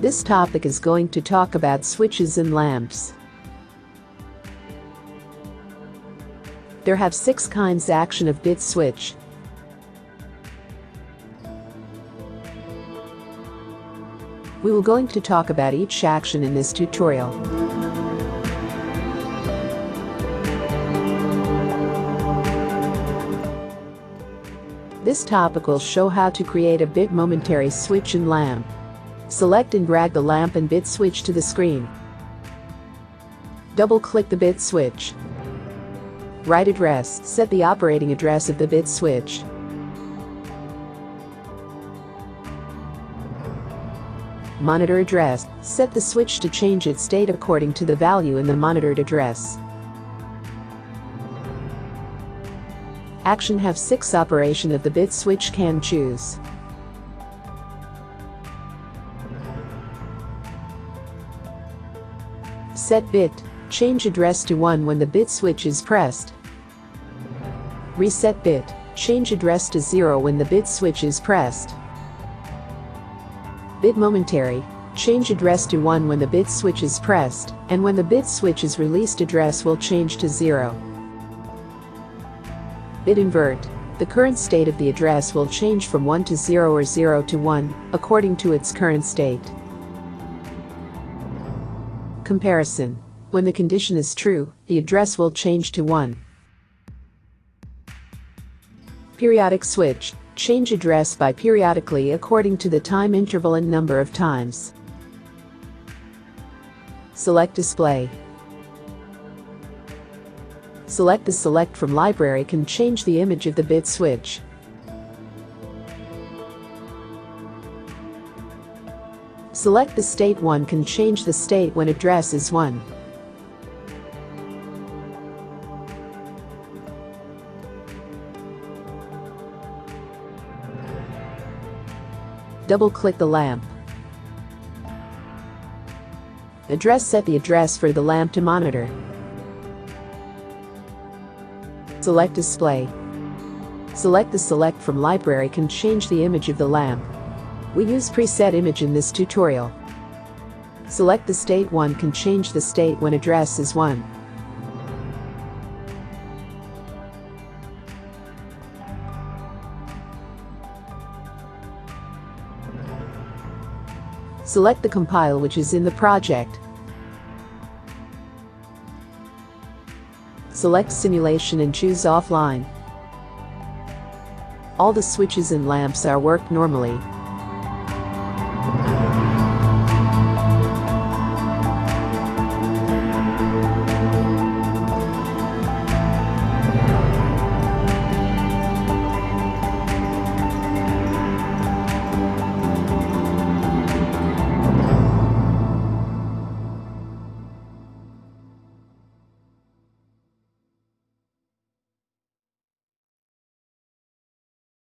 This topic is going to talk about switches and lamps. There have 6 kinds action of bit switch. We will going to talk about each action in this tutorial. This topic will show how to create a bit momentary switch and lamp. Select and drag the lamp and bit switch to the screen. Double-click the bit switch. Write address, set the operating address of the bit switch. Monitor address, set the switch to change its state according to the value in the monitored address. Action have 6 operation of the bit switch can choose. Set bit, change address to 1 when the bit switch is pressed. Reset bit, change address to 0 when the bit switch is pressed. Bit momentary, change address to 1 when the bit switch is pressed, and when the bit switch is released address will change to 0. Bit invert, the current state of the address will change from 1 to 0 or 0 to 1, according to its current state. Comparison, when the condition is true, the address will change to 1. Periodic switch, change address by periodically according to the time interval and number of times. Select display. Select the select from library can change the image of the bit switch. Select the state 1 can change the state when address is 1. Double-click the lamp. Address, set the address for the lamp to monitor. Select display. Select the select from library can change the image of the lamp. We use preset image in this tutorial. Select the state 1 can change the state when address is 1. Select the compile which is in the project. Select simulation and choose offline. All the switches and lamps are worked normally.